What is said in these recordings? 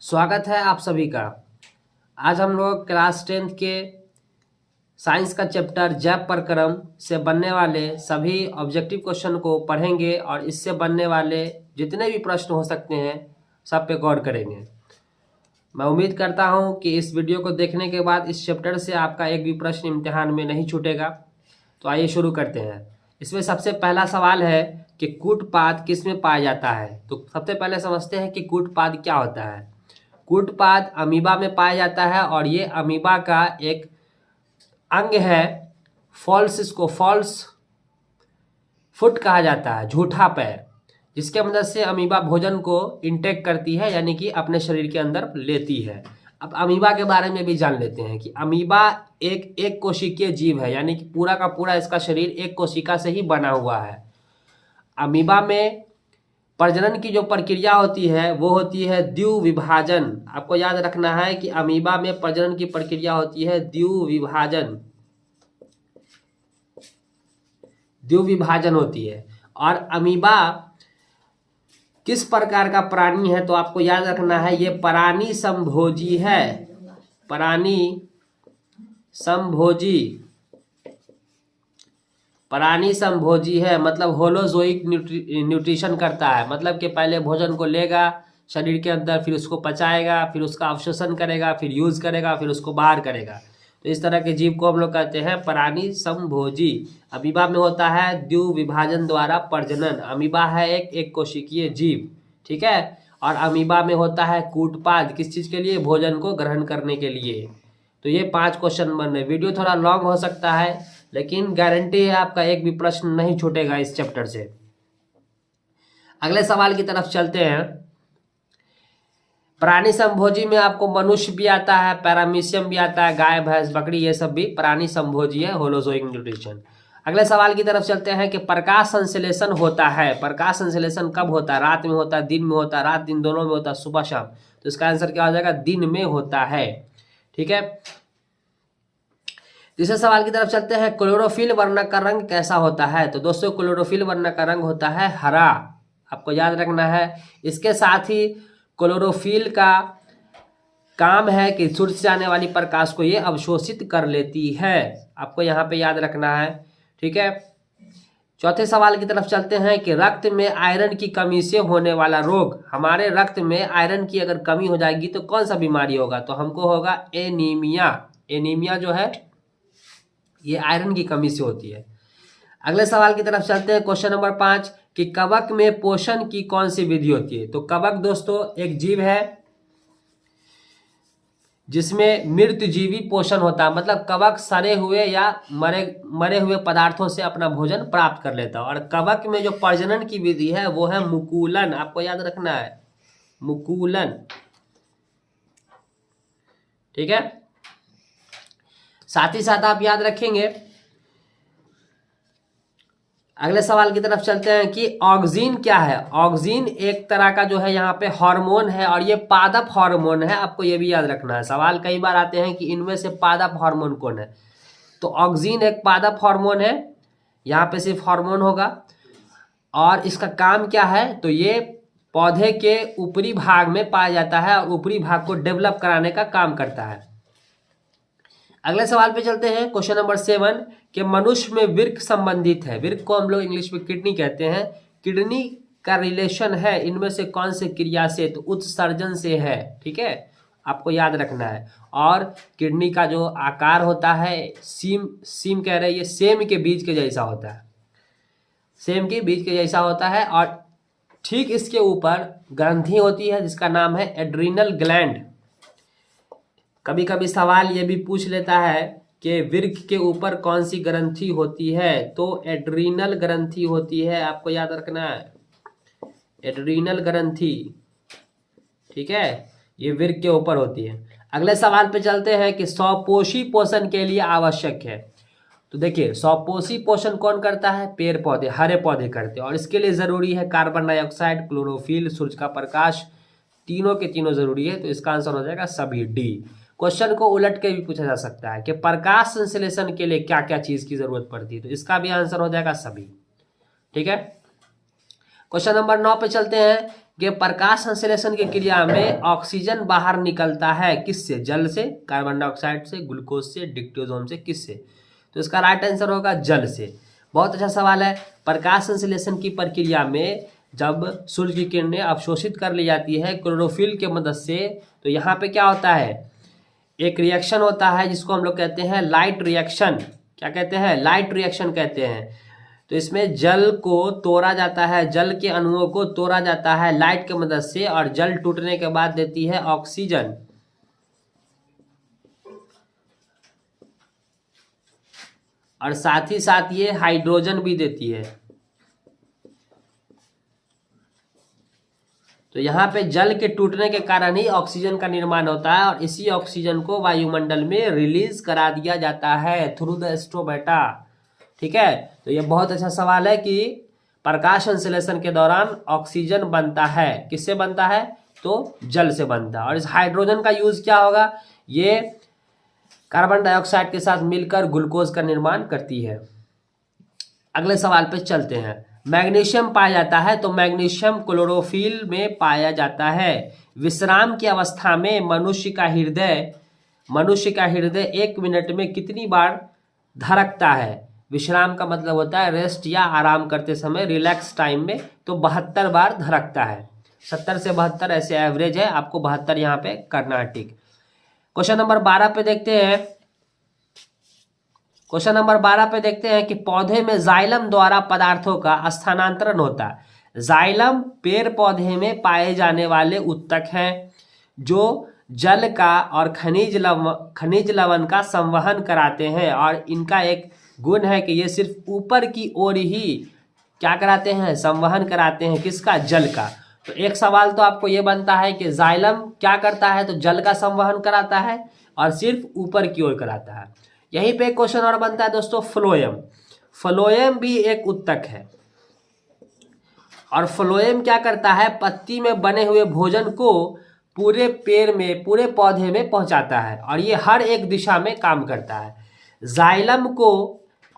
स्वागत है आप सभी का। आज हम लोग क्लास 10th के साइंस का चैप्टर जैव प्रक्रम से बनने वाले सभी ऑब्जेक्टिव क्वेश्चन को पढ़ेंगे और इससे बनने वाले जितने भी प्रश्न हो सकते हैं सब पे गौर करेंगे। मैं उम्मीद करता हूं कि इस वीडियो को देखने के बाद इस चैप्टर से आपका एक भी प्रश्न इम्तिहान में नहीं छूटेगा। तो आइए शुरू करते हैं। इसमें सबसे पहला सवाल है कि कूटपाद किस में पाया जाता है। तो सबसे पहले समझते हैं कि कूटपाद क्या होता है। कूटपाद अमीबा में पाया जाता है और ये अमीबा का एक अंग है। इसको फॉल्स फुट कहा जाता है, झूठा पैर, जिसके मदद से अमीबा भोजन को इंटेक करती है, यानी कि अपने शरीर के अंदर लेती है। अब अमीबा के बारे में भी जान लेते हैं कि अमीबा एक कोशिकीय जीव है, यानी कि पूरा का पूरा इसका शरीर एक कोशिका से ही बना हुआ है। अमीबा में प्रजनन की जो प्रक्रिया होती है वो होती है द्विविभाजन। आपको याद रखना है कि अमीबा में प्रजनन की प्रक्रिया होती है द्विविभाजन होती है। और अमीबा किस प्रकार का प्राणी है, तो आपको याद रखना है ये प्राणी समभोजी है। प्राणी समभोजी है, मतलब होलोजोइक न्यूट्रिशन करता है। मतलब कि पहले भोजन को लेगा शरीर के अंदर, फिर उसको पचाएगा, फिर उसका अवशोषण करेगा, फिर यूज करेगा, फिर उसको बाहर करेगा। तो इस तरह के जीव को हम लोग कहते हैं प्राणी समभोजी। अमीबा में होता है द्विविभाजन द्वारा प्रजनन। अमीबा है एक कोशिकीय जीव, ठीक है। और अमीबा में होता है कूटपाद, किस चीज के लिए? भोजन को ग्रहण करने के लिए। तो ये 5 क्वेश्चन बन रहे। वीडियो थोड़ा लॉन्ग हो सकता है, लेकिन गारंटी है आपका एक भी प्रश्न नहीं छूटेगा इस चैप्टर से। अगले सवाल की तरफ चलते हैं। प्राणी संभोजी में आपको मनुष्य भी आता है, पैरामीशियम भी आता है, गाय भैंस बकरी ये सब भी प्राणी संभोजी है, होलोजोइक न्यूट्रिशन। अगले सवाल की तरफ चलते हैं कि प्रकाश संश्लेषण होता है। प्रकाश संश्लेषण कब होता है? रात में होता है, दिन में होता है? रात दिन दोनों में होता है, सुबह शाम? तो इसका आंसर क्या हो जाएगा? दिन में होता है, ठीक है। तीसरे सवाल की तरफ चलते हैं। क्लोरोफिल वर्णक का रंग कैसा होता है? तो दोस्तों क्लोरोफिल वर्णक का रंग होता है हरा, आपको याद रखना है। इसके साथ ही क्लोरोफिल का काम है कि सूर्य से आने वाली प्रकाश को ये अवशोषित कर लेती है, आपको यहाँ पे याद रखना है, ठीक है। चौथे सवाल की तरफ चलते हैं कि रक्त में आयरन की कमी से होने वाला रोग। हमारे रक्त में आयरन की अगर कमी हो जाएगी तो कौन सा बीमारी होगा? तो हमको होगा एनीमिया। एनीमिया जो है ये आयरन की कमी से होती है। अगले सवाल की तरफ चलते हैं। क्वेश्चन नंबर 5 कि कवक में पोषण की कौन सी विधि होती है? तो कवक दोस्तों एक जीव है जिसमें मृतजीवी पोषण होता है। मतलब कवक सड़े हुए या मरे हुए पदार्थों से अपना भोजन प्राप्त कर लेता है। और कवक में जो प्रजनन की विधि है वो है मुकुलन, आपको याद रखना है, मुकुलन, ठीक है। साथ ही साथ आप याद रखेंगे। अगले सवाल की तरफ चलते हैं कि ऑक्सिन क्या है। ऑक्सिन एक तरह का जो है यहाँ पे हार्मोन है और ये पादप हार्मोन है, आपको ये भी याद रखना है। सवाल कई बार आते हैं कि इनमें से पादप हार्मोन कौन है। तो ऑक्सिन एक पादप हार्मोन है, यहाँ पे सिर्फ हार्मोन होगा। और इसका काम क्या है? तो ये पौधे के ऊपरी भाग में पाया जाता है और ऊपरी भाग को डेवलप कराने का काम करता है। अगले सवाल पे चलते हैं। क्वेश्चन नंबर 7 कि मनुष्य में वृक्क संबंधित है। वृक्क को हम लोग इंग्लिश में किडनी कहते हैं। किडनी का रिलेशन है इनमें से कौन से क्रिया से? तो उत्सर्जन से है, ठीक है, आपको याद रखना है। और किडनी का जो आकार होता है सीम कह रहे हैं, ये सेम के बीज के जैसा होता है, सेम के बीज के जैसा होता है। और ठीक इसके ऊपर ग्रंथि होती है जिसका नाम है एड्रीनल ग्लैंड। कभी कभी सवाल ये भी पूछ लेता है कि वृक्क के ऊपर कौन सी ग्रंथि होती है? तो एड्रीनल ग्रंथि होती है, आपको याद रखना है, एड्रीनल ग्रंथि, ठीक है, ये वृक्क के ऊपर होती है। अगले सवाल पे चलते हैं कि स्वपोषी पोषण के लिए आवश्यक है। तो देखिए स्वपोषी पोषण कौन करता है? पेड़ पौधे, हरे पौधे करते हैं। और इसके लिए जरूरी है कार्बन डाइऑक्साइड, क्लोरोफिल, सूर्य का प्रकाश, तीनों के तीनों जरूरी है। तो इसका आंसर हो जाएगा सभी, डी। क्वेश्चन को उलट के भी पूछा जा सकता है कि प्रकाश संश्लेषण के लिए क्या क्या चीज की जरूरत पड़ती है? तो इसका भी आंसर हो जाएगा सभी, ठीक है। क्वेश्चन नंबर 9 पे चलते हैं कि प्रकाश संश्लेषण की क्रिया में ऑक्सीजन बाहर निकलता है किससे? जल से, कार्बन डाइऑक्साइड से, ग्लूकोज से, डिक्टोजोन से, किससे? तो इसका राइट आंसर होगा जल से। बहुत अच्छा सवाल है। प्रकाश संश्लेषण की प्रक्रिया में जब सूर्य की किरणें अवशोषित कर ली जाती है क्लोरोफिल के मदद से, तो यहाँ पे क्या होता है? एक रिएक्शन होता है जिसको हम लोग कहते हैं लाइट रिएक्शन। क्या कहते हैं? लाइट रिएक्शन कहते हैं। तो इसमें जल को तोड़ा जाता है, जल के अणुओं को तोड़ा जाता है लाइट की मदद से, और जल टूटने के बाद देती है ऑक्सीजन। और साथ ही साथ ये हाइड्रोजन भी देती है। तो यहाँ पे जल के टूटने के कारण ही ऑक्सीजन का निर्माण होता है, और इसी ऑक्सीजन को वायुमंडल में रिलीज करा दिया जाता है थ्रू द स्ट्रोमेटा। ठीक है, तो ये बहुत अच्छा सवाल है कि प्रकाश संश्लेषण के दौरान ऑक्सीजन बनता है, किससे बनता है? तो जल से बनता है। और इस हाइड्रोजन का यूज क्या होगा? ये कार्बन डाइऑक्साइड के साथ मिलकर ग्लूकोज का निर्माण करती है। अगले सवाल पे चलते हैं। मैग्नीशियम पाया जाता है, तो मैग्नीशियम क्लोरोफिल में पाया जाता है। विश्राम की अवस्था में मनुष्य का हृदय 1 मिनट में कितनी बार धड़कता है? विश्राम का मतलब होता है रेस्ट या आराम करते समय, रिलैक्स टाइम में, तो 72 बार धड़कता है। 70 से 72 ऐसे एवरेज है, आपको 72 यहाँ पे करना है। ठीक, क्वेश्चन नंबर 12 पे देखते हैं। क्वेश्चन नंबर 12 पे देखते हैं कि पौधे में जाइलम द्वारा पदार्थों का स्थानांतरण होता है। जाइलम पेड़ पौधे में पाए जाने वाले उत्तक हैं जो जल का और खनिज लवण का संवहन कराते हैं, और इनका एक गुण है कि ये सिर्फ ऊपर की ओर ही क्या कराते हैं? संवहन कराते हैं। किसका? जल का। तो एक सवाल तो आपको ये बनता है कि जाइलम क्या करता है? तो जल का संवहन कराता है और सिर्फ ऊपर की ओर कराता है। यहीं पे एक क्वेश्चन और बनता है दोस्तों, फ्लोएम। फ्लोएम भी एक उत्तक है, और फ्लोएम क्या करता है? पत्ती में बने हुए भोजन को पूरे पेड़ में, पूरे पौधे में पहुंचाता है, और ये हर एक दिशा में काम करता है। जाइलम को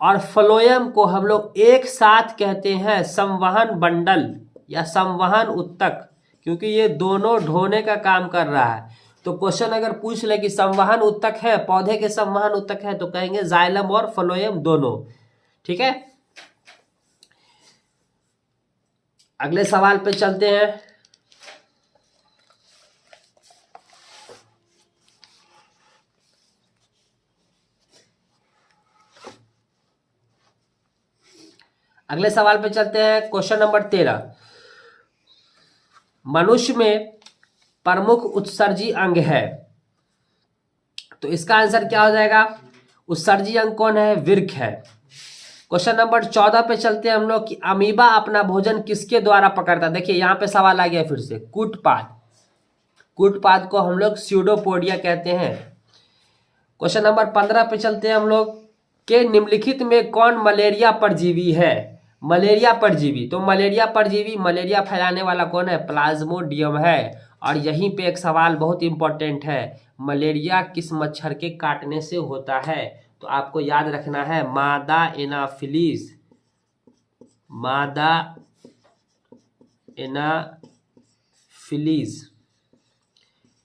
और फ्लोएम को हम लोग एक साथ कहते हैं संवहन बंडल या संवहन उत्तक, क्योंकि ये दोनों ढोने का काम कर रहा है। तो क्वेश्चन अगर पूछ ले कि संवहन उत्तक है, पौधे के संवहन उत्तक है, तो कहेंगे जाइलम और फ्लोएम दोनों। ठीक है, अगले सवाल पे चलते हैं। अगले सवाल पे चलते हैं, क्वेश्चन नंबर 13। मनुष्य में प्रमुख उत्सर्जी अंग है, तो इसका आंसर क्या हो जाएगा? उत्सर्जी अंग कौन है? वृक्क है। क्वेश्चन नंबर 14 पे चलते हैं हम लोग कि अमीबा अपना भोजन किसके द्वारा पकड़ता है? देखिए यहाँ पे सवाल आ गया फिर से, कूटपाद। कूटपाद को हम लोग स्यूडोपोडिया कहते हैं। क्वेश्चन नंबर 15 पे चलते हैं हम लोग के निम्नलिखित में कौन मलेरिया परजीवी है? मलेरिया परजीवी, तो मलेरिया फैलाने वाला कौन है? प्लाज्मोडियम है। और यहीं पे एक सवाल बहुत इंपॉर्टेंट है, मलेरिया किस मच्छर के काटने से होता है? तो आपको याद रखना है मादा एनाफिलीज। मादा एनाफिलीज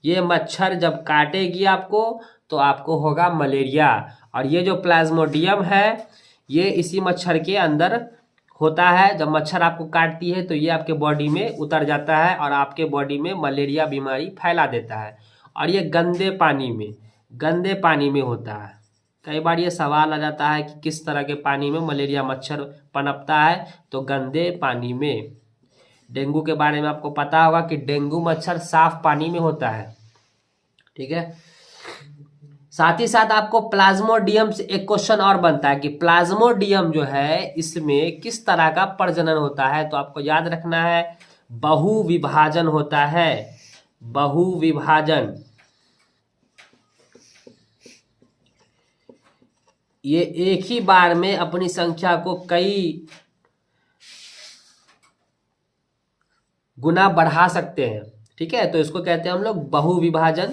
ये मच्छर जब काटेगी आपको तो आपको होगा मलेरिया। और ये जो प्लाज्मोडियम है ये इसी मच्छर के अंदर होता है। जब मच्छर आपको काटती है तो ये आपके बॉडी में उतर जाता है और आपके बॉडी में मलेरिया बीमारी फैला देता है। और ये गंदे पानी में होता है। कई बार ये सवाल आ जाता है कि किस तरह के पानी में मलेरिया मच्छर पनपता है, तो गंदे पानी में। डेंगू के बारे में आपको पता होगा कि डेंगू मच्छर साफ पानी में होता है। ठीक है, साथ ही साथ आपको प्लाज्मोडियम से एक क्वेश्चन और बनता है कि प्लाज्मोडियम जो है इसमें किस तरह का प्रजनन होता है? तो आपको याद रखना है बहुविभाजन होता है। बहुविभाजन ये एक ही बार में अपनी संख्या को कई गुना बढ़ा सकते हैं। ठीक है, तो इसको कहते हैं हम लोग बहुविभाजन,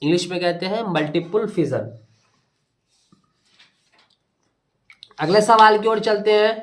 इंग्लिश में कहते हैं मल्टीपल फिजन। अगले सवाल की ओर चलते हैं।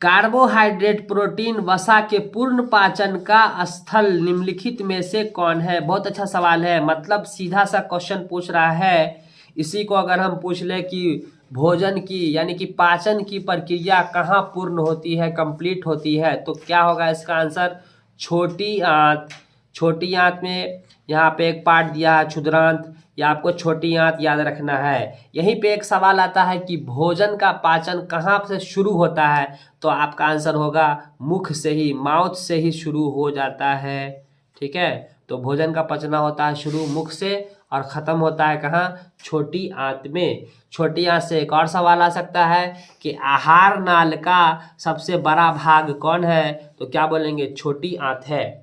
कार्बोहाइड्रेट, प्रोटीन, वसा के पूर्ण पाचन का स्थल निम्नलिखित में से कौन है? बहुत अच्छा सवाल है, मतलब सीधा सा क्वेश्चन पूछ रहा है। इसी को अगर हम पूछ ले कि भोजन की यानी कि पाचन की प्रक्रिया कहाँ पूर्ण होती है, कंप्लीट होती है, तो क्या होगा इसका आंसर? छोटी आंत। छोटी आंत में यहाँ पे एक पार्ट दिया है क्षुद्रांत, या आपको छोटी आंत याद रखना है। यहीं पे एक सवाल आता है कि भोजन का पाचन कहाँ से शुरू होता है, तो आपका आंसर होगा मुख से ही, माउथ से ही शुरू हो जाता है। ठीक है, तो भोजन का पचना होता है शुरू मुख से और ख़त्म होता है कहाँ? छोटी आंत में। छोटी आंत से एक और सवाल आ सकता है कि आहार नाल का सबसे बड़ा भाग कौन है, तो क्या बोलेंगे? छोटी आंत है।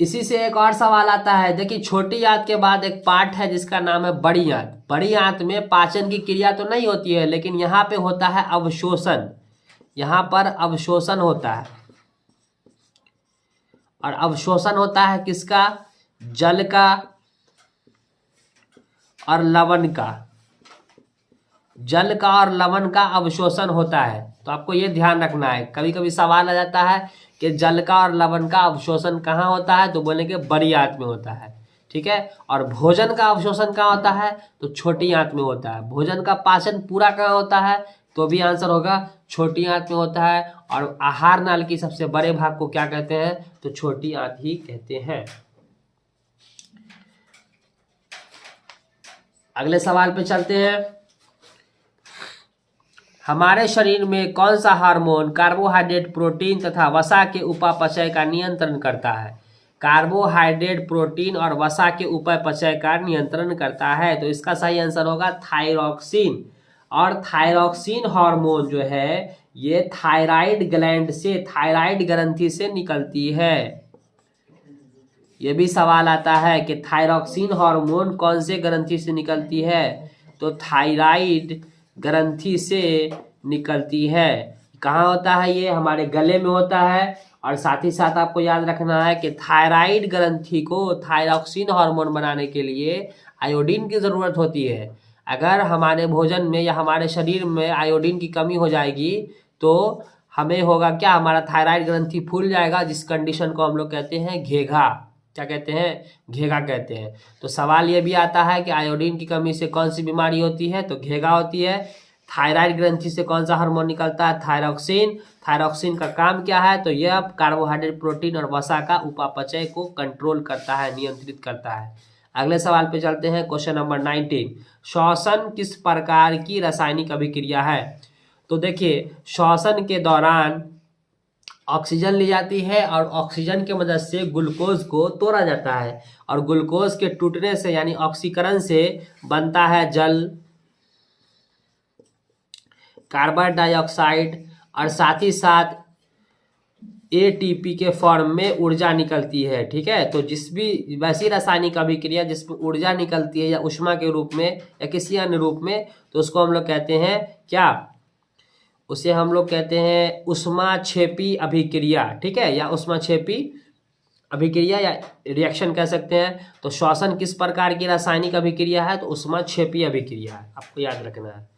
इसी से एक और सवाल आता है, देखिए छोटी आंत के बाद एक पार्ट है जिसका नाम है बड़ी आंत। बड़ी आंत में पाचन की क्रिया तो नहीं होती है, लेकिन यहाँ पे होता है अवशोषण। यहाँ पर अवशोषण होता है, और अवशोषण होता है किसका? जल का और लवण का। जल का और लवण का अवशोषण होता है, तो आपको ये ध्यान रखना है। कभी कभी सवाल आ जाता है कि जल का और लवण का अवशोषण कहाँ होता है, तो बोलेंगे बड़ी आंत में होता है। ठीक है, और भोजन का अवशोषण कहाँ होता है, तो छोटी आंत में होता है। भोजन का पाचन पूरा कहाँ होता है, तो भी आंसर होगा छोटी आंत में होता है। और आहार नाल की सबसे बड़े भाग को क्या कहते हैं, तो छोटी आंत ही कहते हैं। अगले सवाल पे चलते हैं। हमारे शरीर में कौन सा हार्मोन कार्बोहाइड्रेट, प्रोटीन तथा वसा के उपापचय का नियंत्रण करता है? कार्बोहाइड्रेट, प्रोटीन और वसा के उपापचय का नियंत्रण करता है, तो इसका सही आंसर होगा थायरॉक्सिन। और थायरॉक्सिन हार्मोन जो है ये थायराइड ग्लैंड से, थायराइड ग्रंथि से निकलती है। ये भी सवाल आता है कि थायरॉक्सिन हार्मोन कौन से ग्रंथि से निकलती है, तो थायराइड ग्रंथि से निकलती है। कहाँ होता है ये? हमारे गले में होता है। और साथ ही साथ आपको याद रखना है कि थायराइड ग्रंथि को थायरॉक्सिन हार्मोन बनाने के लिए आयोडीन की ज़रूरत होती है। अगर हमारे भोजन में या हमारे शरीर में आयोडीन की कमी हो जाएगी तो हमें होगा क्या? हमारा थायराइड ग्रंथि फूल जाएगा, जिस कंडीशन को हम लोग कहते हैं घेघा। क्या कहते हैं? घेघा कहते हैं। तो सवाल ये भी आता है कि आयोडीन की कमी से कौन सी बीमारी होती है, तो घेघा होती है। थायराइड ग्रंथि से कौन सा हार्मोन निकलता है? थायरॉक्सिन। थायरॉक्सिन का काम क्या है, तो यह कार्बोहाइड्रेट, प्रोटीन और वसा का उपापचय को कंट्रोल करता है, नियंत्रित करता है। अगले सवाल पे चलते हैं, क्वेश्चन नंबर 19। श्वसन किस प्रकार की रासायनिक अभिक्रिया है? तो देखिए श्वसन के दौरान ऑक्सीजन ली जाती है और ऑक्सीजन की मदद से ग्लूकोज को तोड़ा जाता है, और ग्लूकोज के टूटने से यानी ऑक्सीकरण से बनता है जल, कार्बन डाइऑक्साइड, और साथ ही साथ एटीपी के फॉर्म में ऊर्जा निकलती है। ठीक है, तो जिस भी वैसी रासायनिक अभिक्रिया जिसमें ऊर्जा निकलती है या ऊष्मा के रूप में या किसी अन्य रूप में, तो उसको हम लोग कहते हैं क्या? उसे हम लोग कहते हैं ऊष्माक्षेपी अभिक्रिया। ठीक है, या ऊष्माक्षेपी अभिक्रिया या रिएक्शन कह सकते हैं। तो श्वसन किस प्रकार की रासायनिक अभिक्रिया है, तो ऊष्माक्षेपी अभिक्रिया है, आपको याद रखना है।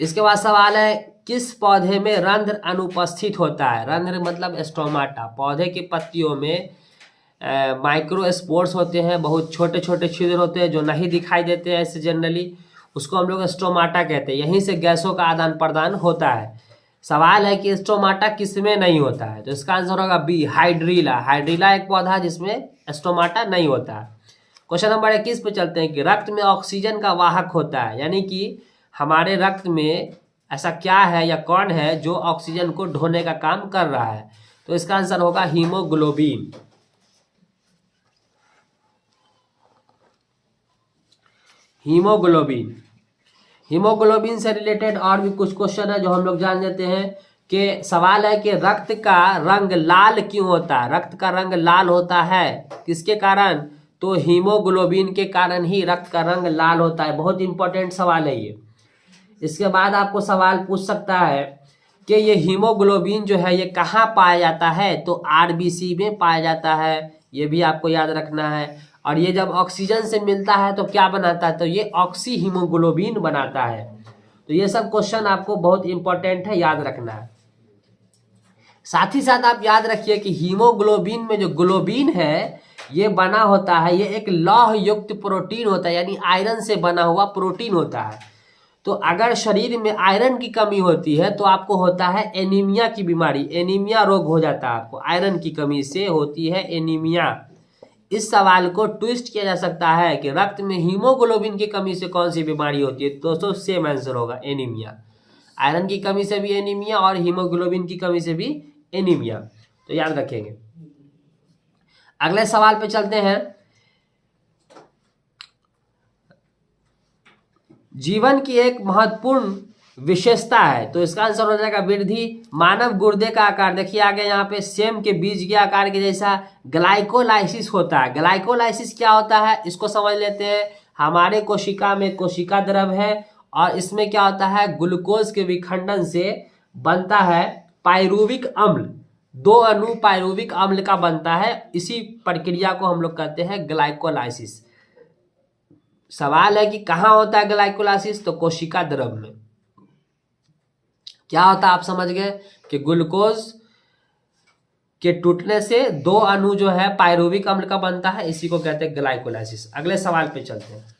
इसके बाद सवाल है, किस पौधे में रंध्र अनुपस्थित होता है? रंध्र मतलब स्टोमाटा। पौधे की पत्तियों में माइक्रोस्पोर्स होते हैं, बहुत छोटे छोटे छिद्र होते हैं जो नहीं दिखाई देते हैं ऐसे जनरली, उसको हम लोग स्टोमाटा कहते हैं। यहीं से गैसों का आदान प्रदान होता है। सवाल है कि स्टोमाटा किसमें नहीं होता है, तो इसका आंसर होगा बी, हाइड्रीला। हाइड्रीला एक पौधा है जिसमें स्टोमाटा नहीं होता है। क्वेश्चन नंबर 21 पे चलते हैं कि रक्त में ऑक्सीजन का वाहक होता है, यानी कि हमारे रक्त में ऐसा क्या है या कौन है जो ऑक्सीजन को ढोने का काम कर रहा है, तो इसका आंसर होगा हीमोग्लोबिन। हीमोग्लोबिन। हीमोग्लोबिन से रिलेटेड और भी कुछ क्वेश्चन है जो हम लोग जान लेते हैं। कि सवाल है कि रक्त का रंग लाल क्यों होता है? रक्त का रंग लाल होता है किसके कारण? तो हीमोग्लोबिन के कारण ही रक्त का रंग लाल होता है। बहुत इंपॉर्टेंट सवाल है ये। इसके बाद आपको सवाल पूछ सकता है कि ये हीमोग्लोबिन जो है ये कहाँ पाया जाता है, तो आरबीसी में पाया जाता है, ये भी आपको याद रखना है। और ये जब ऑक्सीजन से मिलता है तो क्या बनाता है, तो ये ऑक्सी हीमोग्लोबिन बनाता है। तो ये सब क्वेश्चन आपको बहुत इंपॉर्टेंट है, याद रखना है। साथ ही साथ आप याद रखिए कि हीमोग्लोबिन में जो ग्लोबिन है ये बना होता है, ये एक लौह युक्त प्रोटीन होता है, यानी आयरन से बना हुआ प्रोटीन होता है। तो अगर शरीर में आयरन की कमी होती है तो आपको होता है एनीमिया की बीमारी, एनीमिया रोग हो जाता है आपको, आयरन की कमी से होती है एनीमिया। इस सवाल को ट्विस्ट किया जा सकता है कि रक्त में हीमोग्लोबिन की कमी से कौन सी बीमारी होती है, दोस्तों सेम आंसर होगा एनीमिया। आयरन की कमी से भी एनीमिया और हीमोग्लोबिन की कमी से भी एनीमिया, तो याद रखेंगे। अगले सवाल पे चलते हैं। जीवन की एक महत्वपूर्ण विशेषता है, तो इसका आंसर हो जाएगा वृद्धि। मानव गुर्दे का आकार देखिए आगे यहाँ पे सेम के बीज के आकार के जैसा ग्लाइकोलाइसिस होता है। ग्लाइकोलाइसिस क्या होता है इसको समझ लेते हैं। हमारे कोशिका में कोशिका द्रव है और इसमें क्या होता है, ग्लूकोज के विखंडन से बनता है पायरुविक अम्ल, 2 अणु पायरुविक अम्ल का बनता है। इसी प्रक्रिया को हम लोग कहते हैं ग्लाइकोलाइसिस। सवाल है कि कहाँ होता है ग्लाइकोलाइसिस, तो कोशिका द्रव में। क्या होता है आप समझ गए कि ग्लूकोज के टूटने से 2 अणु जो है पायरुविक अम्ल का बनता है, इसी को कहते हैं ग्लाइकोलाइसिस। अगले सवाल पे चलते हैं।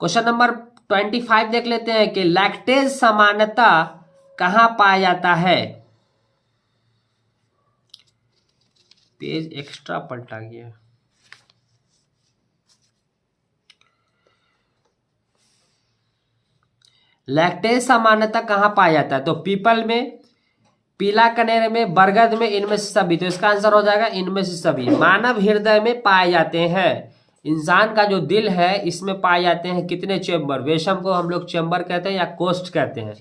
क्वेश्चन नंबर 25 देख लेते हैं कि लैक्टेज सामान्यता कहां पाया जाता है। पेज एक्स्ट्रा पलटा गया। लैक्टेज सामान्यता कहां पाया जाता है, तो पीपल में, पीला कनेर में, बरगद में, इनमें से सभी। तो इसका आंसर हो जाएगा इनमें से सभी। मानव हृदय में पाए जाते हैं। इंसान का जो दिल है इसमें पाए जाते हैं कितने चेम्बर, वेशम को हम लोग चेम्बर कहते हैं या कोस्ट कहते हैं।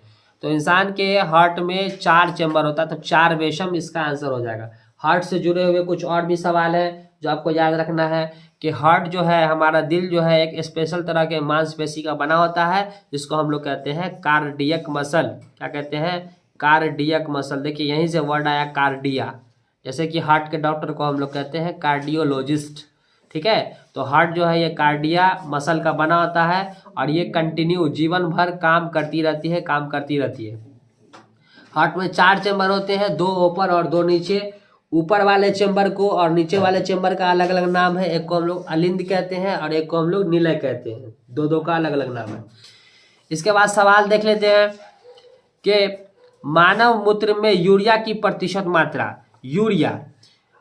तो इंसान के हार्ट में 4 चेम्बर होता है, तो 4 वेशम इसका आंसर हो जाएगा। हार्ट से जुड़े हुए कुछ और भी सवाल है जो आपको याद रखना है कि हार्ट जो है, हमारा दिल जो है एक स्पेशल तरह के मांसपेशी का बना होता है जिसको हम लोग कहते हैं कार्डियक मसल। क्या कहते हैं, कार्डियक मसल। देखिए यहीं से वर्ड आया कार्डिया, जैसे कि हार्ट के डॉक्टर को हम लोग कहते हैं कार्डियोलॉजिस्ट। ठीक है, तो हार्ट जो है ये कार्डिया मसल का बना होता है और ये कंटिन्यू जीवन भर काम करती रहती है। हार्ट में 4 चेम्बर होते हैं, 2 ऊपर और 2 नीचे। ऊपर वाले चेम्बर को और नीचे वाले चेम्बर का अलग अलग नाम है। एक को हम लोग अलिंद कहते हैं और एक को हम लोग निलय कहते हैं। 2 का अलग अलग नाम है। इसके बाद सवाल देख लेते हैं कि मानव मूत्र में यूरिया की प्रतिशत मात्रा। यूरिया,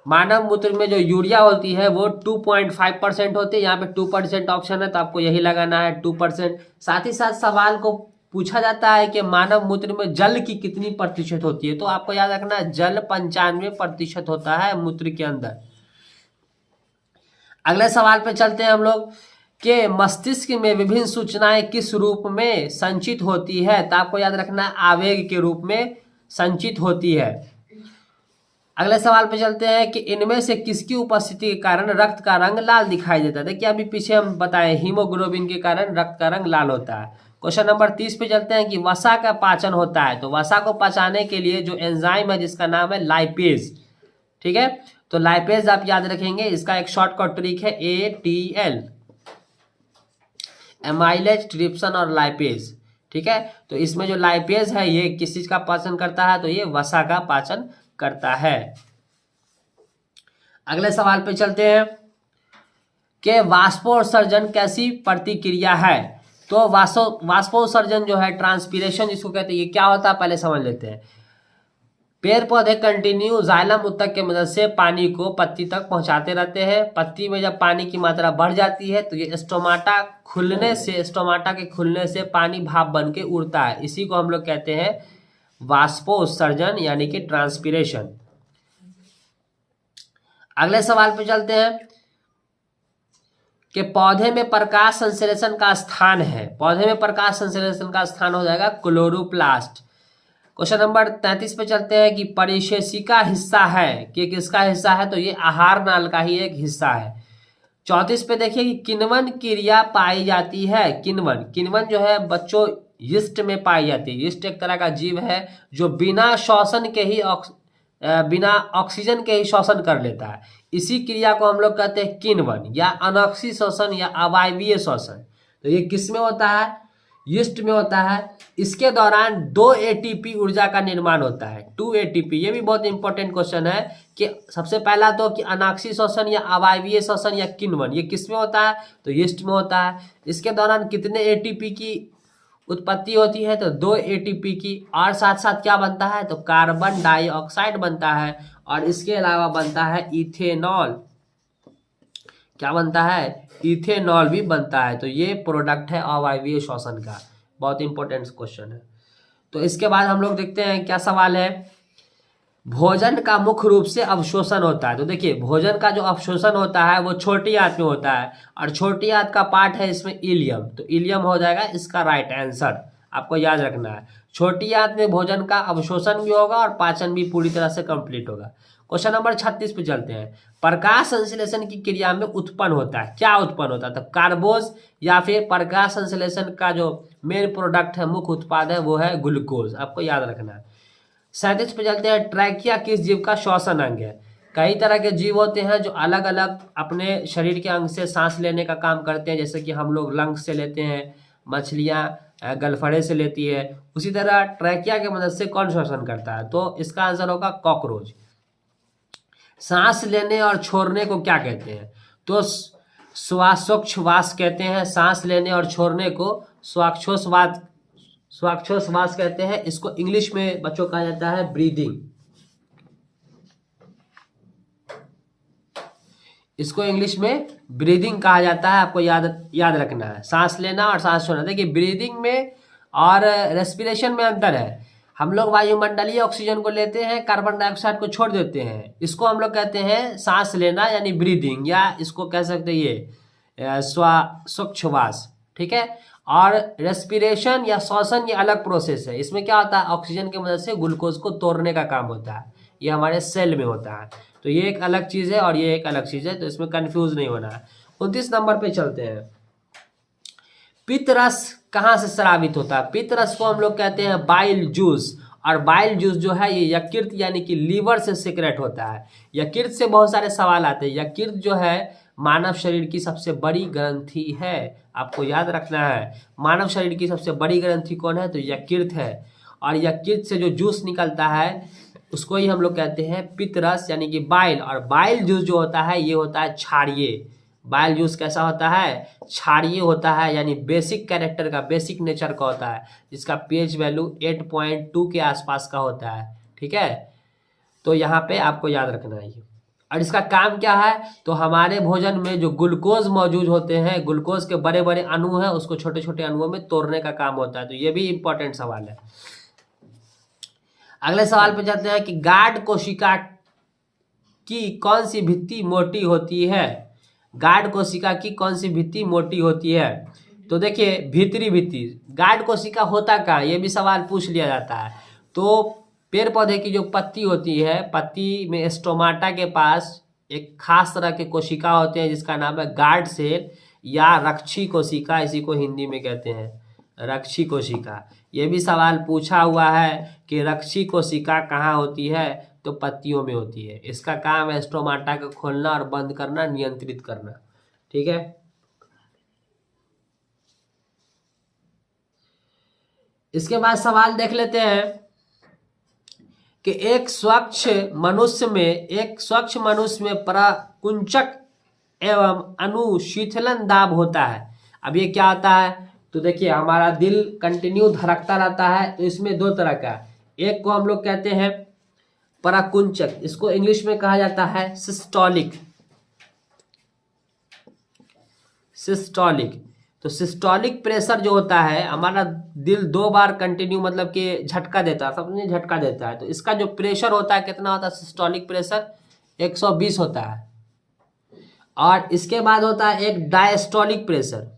मानव मूत्र में जो यूरिया होती है वो 2.5% होती है। यहाँ पे 2% ऑप्शन है तो आपको यही लगाना है 2%। साथ ही साथ सवाल को पूछा जाता है कि मानव मूत्र में जल की कितनी प्रतिशत होती है, तो आपको याद रखना है जल 95% होता है मूत्र के अंदर। अगले सवाल पे चलते हैं हम लोग कि मस्तिष्क में विभिन्न सूचनाएं किस रूप में संचित होती है, तो आपको याद रखना है आवेग के रूप में संचित होती है। अगले सवाल पे चलते हैं कि इनमें से किसकी उपस्थिति के कारण रक्त का रंग लाल दिखाई देता है। देखिए अभी पीछे हम बताए हीमोग्लोबिन के कारण रक्त का रंग लाल होता है। क्वेश्चन नंबर 30 पे चलते हैं कि वसा का पाचन होता है, तो वसा को पचाने के लिए जो एंजाइम है जिसका नाम है लाइपेज। ठीक है, तो लाइपेज आप याद रखेंगे, इसका एक शॉर्टकट ट्रिक है ATL, एमाइलेज, ट्रिप्सन और लाइपेज। ठीक है, तो इसमें जो लाइपेज है ये किस चीज का पाचन करता है, तो ये वसा का पाचन करता है। अगले सवाल पे चलते हैं कि वाष्पोत्सर्जन कैसी प्रतिक्रिया है, तो वाष्पोत्सर्जन जो है ट्रांसपीरेशन जिसको कहते हैं, ये क्या होता है पहले समझ लेते हैं। पेड़ पौधे कंटिन्यू जाइलम उत्तक के मदद से पानी को पत्ती तक पहुंचाते रहते हैं। पत्ती में जब पानी की मात्रा बढ़ जाती है तो ये स्टोमाटा के खुलने से पानी भाप बन के उड़ता है। इसी को हम लोग कहते हैं वाष्पोत्सर्जन यानी कि ट्रांसपीरेशन। अगले सवाल पे चलते हैं कि पौधे में प्रकाश संश्लेषण का स्थान है। पौधे में प्रकाश संश्लेषण का स्थान हो जाएगा क्लोरोप्लास्ट। क्वेश्चन नंबर 33 पे चलते हैं कि परिशेषिका हिस्सा है, कि किसका हिस्सा है, तो ये आहार नाल का ही एक हिस्सा है। 34 पे देखिए कि किण्वन क्रिया पाई जाती है। किण्वन, किण्वन जो है बच्चों यीस्ट में पाई जाती है। यीस्ट एक तरह का जीव है जो बिना श्वसन के ही बिना ऑक्सीजन के ही श्वसन कर लेता है। इसी क्रिया को हम लोग कहते हैं किण्वन या अनॉक्सी श्वसन या अवायवीय श्वसन। तो ये किस में होता है, यीस्ट में होता है। इसके दौरान 2 एटीपी ऊर्जा का निर्माण होता है, 2 एटीपी। ये भी बहुत इंपॉर्टेंट क्वेश्चन है कि सबसे पहला तो कि अनाक्षी श्वसन या अवायवीय श्वसन या किण्वन ये किस में होता है, तो यीस्ट में होता है। इसके दौरान कितने एटीपी की उत्पत्ति होती है, तो 2 एटीपी की, और साथ साथ क्या बनता है, तो कार्बन डाइऑक्साइड बनता है, और इसके अलावा बनता है इथेनॉल। क्या बनता है, इथेनॉल भी बनता है। तो ये प्रोडक्ट है अवायवीय श्वसन का, बहुत इंपॉर्टेंट क्वेश्चन है। तो इसके बाद हम लोग देखते हैं क्या सवाल है। भोजन का मुख्य रूप से अवशोषण होता है। तो देखिए भोजन का जो अवशोषण होता है वो छोटी आंत में होता है, और छोटी आंत का पार्ट है इसमें इलियम। तो इलियम हो जाएगा इसका राइट आंसर, आपको याद रखना है। छोटी आंत में भोजन का अवशोषण भी होगा और पाचन भी पूरी तरह से कंप्लीट होगा। क्वेश्चन नंबर 36 पे चलते हैं। प्रकाश संश्लेषण की क्रिया में उत्पन्न होता है, क्या उत्पन्न होता है, तो कार्बोज या फिर प्रकाश संश्लेषण का जो मेन प्रोडक्ट है, मुख्य उत्पाद है, वो है ग्लूकोज, आपको याद रखना है। 37 पे चलते हैं। ट्रैकिया किस जीव का श्वसन अंग है। कई तरह के जीव होते हैं जो अलग अलग अपने शरीर के अंग से सांस लेने का काम करते हैं, जैसे कि हम लोग लंग्स से लेते हैं, मछलियाँ गलफड़े से लेती है। उसी तरह ट्रैकिया की मदद से कौन श्वसन करता है, तो इसका आंसर होगा कॉकरोच। सांस लेने और छोड़ने को क्या कहते हैं, तो श्वासोच्छ्वास कहते हैं। सांस लेने और छोड़ने को श्वासोच्छ्वास श्वासोच्छ्वास कहते हैं। इसको इंग्लिश में बच्चों कहा जाता है ब्रीदिंग। इसको इंग्लिश में ब्रीदिंग कहा जाता है, आपको याद रखना है। सांस लेना और सांस छोड़ना, देखिए ब्रीदिंग में और रेस्पिरेशन में अंतर है। हम लोग वायुमंडलीय ऑक्सीजन को लेते हैं, कार्बन डाइऑक्साइड को छोड़ देते हैं। इसको हम लोग कहते हैं सांस लेना यानी ब्रीदिंग, या इसको कह सकते हैं ये श्वासोच्छ्वास, ठीक है। और रेस्पिरेशन या श्वसन ये अलग प्रोसेस है। इसमें क्या होता है, ऑक्सीजन की मदद से ग्लूकोज को तोड़ने का काम होता है, ये हमारे सेल में होता है। तो ये एक अलग चीज है और ये एक अलग चीज है, तो इसमें कंफ्यूज नहीं होना है। 29 नंबर पे चलते हैं। पित्तरस कहाँ से स्रावित होता है। पित्तरस को हम लोग कहते हैं बाइल जूस, और बाइल जूस जो है ये यकृत यानी कि लीवर से सीक्रेट होता है। यकृत से बहुत सारे सवाल आते हैं। यकृत जो है मानव शरीर की सबसे बड़ी ग्रंथि है, आपको याद रखना है। मानव शरीर की सबसे बड़ी ग्रंथि कौन है, तो यकृत है। और यकृत से जो जूस निकलता है उसको ही हम लोग कहते हैं पित्तरस यानी कि बाइल। और बाइल जूस जो होता है ये होता है क्षारीय। बाइल जूस कैसा होता है, क्षारीय होता है, यानी बेसिक कैरेक्टर का, बेसिक नेचर का होता है, जिसका पीएच वैल्यू 8.2 के आसपास का होता है, ठीक है। तो यहाँ पे आपको याद रखना है ये। और इसका काम क्या है, तो हमारे भोजन में जो ग्लूकोज मौजूद होते हैं, ग्लूकोज के बड़े बड़े अणु हैं, उसको छोटे छोटे अणुओं में तोड़ने का काम होता है। तो ये भी इंपॉर्टेंट सवाल है। अगले सवाल पे जाते हैं कि गार्ड कोशिका की कौन सी भित्ति मोटी होती है। गार्ड कोशिका की कौन सी भित्ति मोटी होती है, तो देखिए भीतरी भित्ति। गार्ड कोशिका होता क्या, ये भी सवाल पूछ लिया जाता है। तो पेड़ पौधे की जो पत्ती होती है, पत्ती में स्टोमाटा के पास एक खास तरह के कोशिका होते हैं जिसका नाम है गार्ड सेल या रक्षी कोशिका, इसी को हिंदी में कहते हैं रक्षी कोशिका। ये भी सवाल पूछा हुआ है कि रक्षी कोशिका कहाँ होती है, तो पत्तियों में होती है। इसका काम है स्टोमाटा को खोलना और बंद करना, नियंत्रित करना, ठीक है। इसके बाद सवाल देख लेते हैं कि एक स्वच्छ मनुष्य में प्रकुंचक एवं अनुशीतलन दाब होता है। अब ये क्या होता है, तो देखिए हमारा दिल कंटिन्यू धड़कता रहता है, तो इसमें 2 तरह का, एक को हम लोग कहते हैं प्रकुंचक, इसको इंग्लिश में कहा जाता है सिस्टोलिक। तो सिस्टोलिक प्रेशर जो होता है, हमारा दिल 2 बार कंटिन्यू मतलब कि झटका देता है, समझिए झटका देता है, तो इसका जो प्रेशर होता है कितना होता है, सिस्टोलिक प्रेशर 120 होता है। और इसके बाद होता है एक डायस्टोलिक प्रेशर।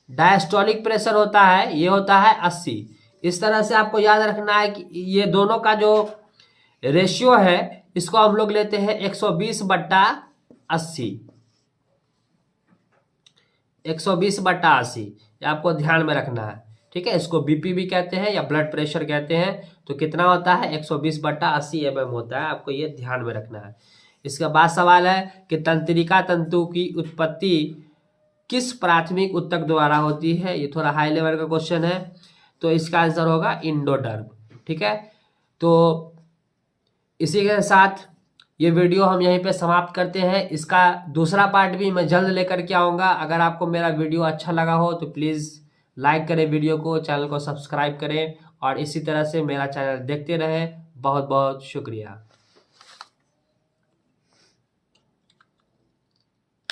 डायस्टोलिक प्रेशर होता है ये होता है 80। इस तरह से आपको याद रखना है कि ये दोनों का जो रेशियो है इसको हम लोग लेते हैं 120/80। 120/80 ये आपको ध्यान में रखना है, ठीक है। इसको बीपी भी कहते हैं या ब्लड प्रेशर कहते हैं। तो कितना होता है 120/80 mm होता है, आपको ये ध्यान में रखना है। इसके बाद सवाल है कि तंत्रिका तंतु की उत्पत्ति किस प्राथमिक ऊतक द्वारा होती है। ये थोड़ा हाई लेवल का क्वेश्चन है, तो इसका आंसर होगा इंडोडर्म, ठीक है। तो इसी के साथ ये वीडियो हम यहीं पे समाप्त करते हैं। इसका दूसरा पार्ट भी मैं जल्द लेकर के आऊँगा। अगर आपको मेरा वीडियो अच्छा लगा हो तो प्लीज़ लाइक करें वीडियो को, चैनल को सब्सक्राइब करें और इसी तरह से मेरा चैनल देखते रहें। बहुत बहुत शुक्रिया।